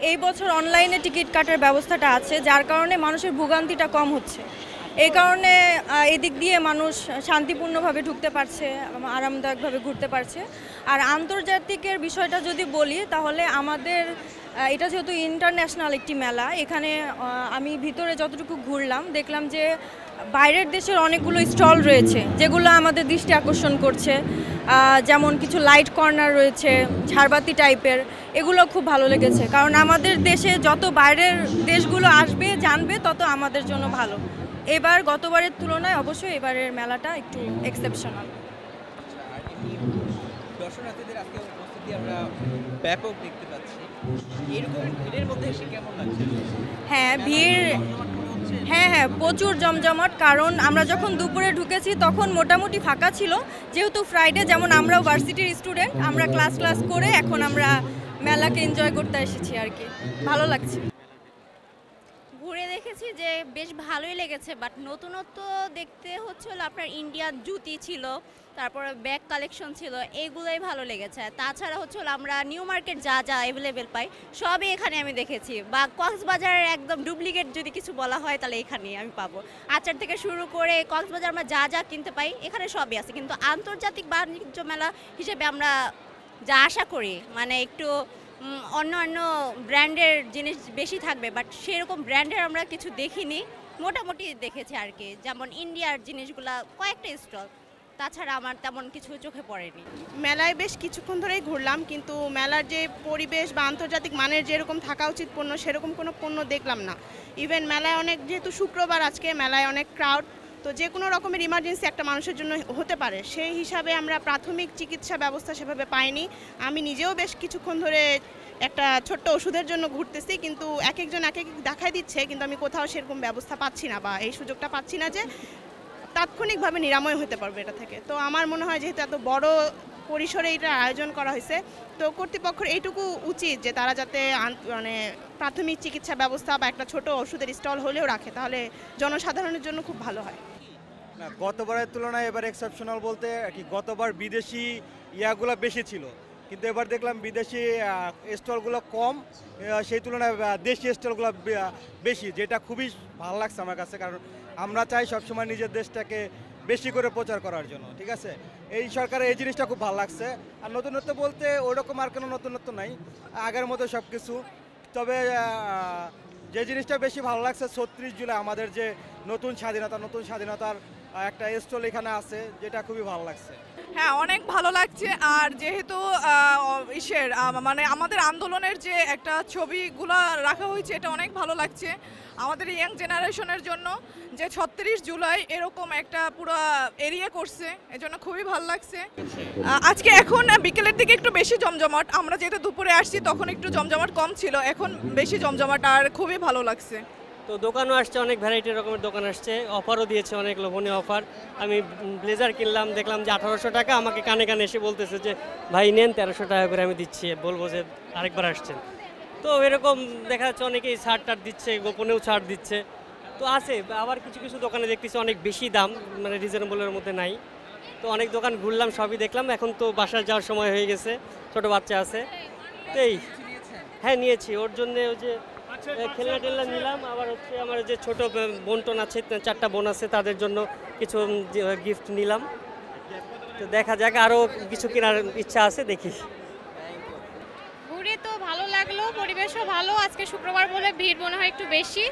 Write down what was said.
এই বছর অনলাইনে টিকিট কাটার ব্যবস্থাটা আছে, যার কারণে মানুষের ভোগান্তিটা কম হচ্ছে। এই কারণে এদিক দিয়ে মানুষ শান্তিপূর্ণভাবে ঢুকতে পারছে, আরামদায়কভাবে ঘুরতে পারছে। আর আন্তর্জাতিকের বিষয়টা যদি বলি, তাহলে আমাদের এটা যেহেতু ইন্টারন্যাশনাল একটি মেলা, এখানে আমি ভিতরে যতটুকু ঘুরলাম দেখলাম যে বাইরের দেশের অনেকগুলো স্টল রয়েছে, যেগুলো আমাদের দৃষ্টি আকর্ষণ করছে। যেমন কিছু লাইট কর্নার রয়েছে, ঝাড়বাতি টাইপের, এগুলো খুব ভালো লেগেছে। কারণ আমাদের দেশে যত বাইরের দেশগুলো আসবে জানবে, তত আমাদের জন্য ভালো। এবার গতবারের তুলনায় অবশ্যই এবারের মেলাটা একটু এক্সেপশনাল। দর্শনার্থীদের আজকে উপস্থিতি আমরা ব্যাপক দেখতে পাচ্ছি। এরকম ভিড়ের মধ্যে এসে কেমন লাগছে? হ্যাঁ, ভিড়, হ্যাঁ, প্রচুর জমজমাট। কারণ আমরা যখন দুপুরে ঢুকেছি তখন মোটামুটি ফাঁকা ছিল, যেহেতু ফ্রাইডে। যেমন আমরাও ভার্সিটির স্টুডেন্ট, আমরা ক্লাস করে এখন আমরা মেলাকে এনজয় করতে এসেছি আর কি। ভালো লাগছে। ঘুরে দেখেছি যে বেশ ভালোই লেগেছে, বাট নতুনত্ব দেখতে হচ্ছে হলো আপনার ইন্ডিয়ান জুতি ছিল, তারপরে ব্যাগ কালেকশন ছিল, এইগুলোই ভালো লেগেছে। তাছাড়া হচ্ছে হলো আমরা নিউ মার্কেট যা যা অ্যাভেলেবেল পাই সবই এখানে আমি দেখেছি। বা কক্সবাজারের একদম ডুপ্লিকেট যদি কিছু বলা হয় তাহলে এখানেই আমি পাবো। আচার থেকে শুরু করে কক্সবাজার আমরা যা যা কিনতে পাই এখানে সবই আছে। কিন্তু আন্তর্জাতিক বাণিজ্য মেলা হিসেবে আমরা যা আশা করি, মানে একটু অন্য অন্য ব্র্যান্ডের জিনিস বেশি থাকবে, বাট সেরকম ব্র্যান্ডের আমরা কিছু দেখিনি। মোটামুটি দেখেছি আর কি, যেমন ইন্ডিয়ার জিনিসগুলা কয়েকটা স্টল, তাছাড়া আমার তেমন কিছু চোখে পড়েনি। মেলায় বেশ কিছুক্ষণ ধরেই ঘুরলাম, কিন্তু মেলার যে পরিবেশ বা আন্তর্জাতিক মানের যেরকম থাকা উচিত পণ্য, সেরকম কোনো পণ্য দেখলাম না। ইভেন মেলায় অনেক, যেহেতু শুক্রবার আজকে মেলায় অনেক ক্রাউড, তো যে কোনো রকমের ইমার্জেন্সি একটা মানুষের জন্য হতে পারে, সেই হিসাবে আমরা প্রাথমিক চিকিৎসা ব্যবস্থা সেভাবে পাইনি। আমি নিজেও বেশ কিছুক্ষণ ধরে একটা ছোট্ট ওষুধের জন্য ঘুরতেছি, কিন্তু এক একজন এক এক দেখাই দিচ্ছে, কিন্তু আমি কোথাও সেরকম ব্যবস্থা পাচ্ছি না বা এই সুযোগটা পাচ্ছি না যে তাৎক্ষণিকভাবে নিরাময় হতে পারবে এটা থেকে। তো আমার মনে হয় যেহেতু এত বড় পরিসরে এটা আয়োজন করা হয়েছে, তো কর্তৃপক্ষের এইটুকু উচিত যে তারা যাতে মানে প্রাথমিক চিকিৎসা ব্যবস্থা বা একটা ছোট ওষুধের স্টল হলেও রাখে, তাহলে জনসাধারণের জন্য খুব ভালো হয়। না, গতবারের তুলনায় এবার এক্সেপশনাল বলতে কি, গতবার বিদেশি ইয়াগুলো বেশি ছিল, কিন্তু এবার দেখলাম বিদেশি স্টলগুলো কম, সেই তুলনায় দেশি স্টলগুলো বেশি, যেটা খুবই ভালো লাগছে আমার কাছে। কারণ আমরা চাই সবসময় নিজের দেশটাকে বেশি করে প্রচার করার জন্য, ঠিক আছে। এই সরকারের এই জিনিসটা খুব ভালো লাগছে। আর নতুনত্ব বলতে ওরকম আর কোনো নতুনত্ব নাই, আগের মতো সব কিছু। তবে যে জিনিসটা বেশি ভালো লাগছে, 36 জুলাই আমাদের যে নতুন স্বাধীনতার একটা স্টল এখানে আছে, যেটা খুবই ভালো লাগছে। হ্যাঁ, অনেক ভালো লাগছে। আর যেহেতু মানে আমাদের আন্দোলনের যে একটা ছবিগুলো রাখা হয়েছে, এটা অনেক ভালো লাগছে আমাদের ইয়াং জেনারেশনের জন্য, যে 36 জুলাই এরকম একটা পুরো এরিয়া করছে, এজন্য খুবই ভালো লাগছে। আজকে এখন বিকেলের দিকে একটু বেশি জমজমাট, আমরা যেহেতু দুপুরে আসছি তখন একটু জমজমাট কম ছিল, এখন বেশি জমজমাট, আর খুবই ভালো লাগছে। তো দোকানও আসছে, অনেক ভ্যারাইটি রকমের দোকান আসছে, অফারও দিয়েছে, অনেক লোভনীয় অফার। আমি ব্লেজার কিনলাম, দেখলাম যে 1800 টাকা, আমাকে কানে কানে এসে বলতেছে যে ভাই নেন 1300 টাকা করে আমি দিচ্ছি, বলবো যে আরেকবার আসছেন। তো এরকম দেখা যাচ্ছে অনেকেই ছাড় দিচ্ছে, গোপনেও ছাড় দিচ্ছে। তো আছে আবার কিছু কিছু দোকানে দেখতেছি অনেক বেশি দাম, মানে রিজনেবলের মধ্যে নাই। তো অনেক দোকান ঘুরলাম, সবই দেখলাম। এখন তো বাসায় যাওয়ার সময় হয়ে গেছে, ছোট বাচ্চা আছে, তো হ্যাঁ নিয়েছি ওর জন্য। ওই যে খেলনা টেলনা নিলাম, আবার হচ্ছে আমার যে ছোট বোন আছে, 4টা বোন আছে, তাদের জন্য কিছু গিফট নিলাম। তো দেখা যাক, আরও কিছু কেনার ইচ্ছা আছে, দেখি। ঘুরে তো ভালো লাগলো, পরিবেশও ভালো। আজকে শুক্রবার বলে ভিড় মনে হয় একটু বেশি।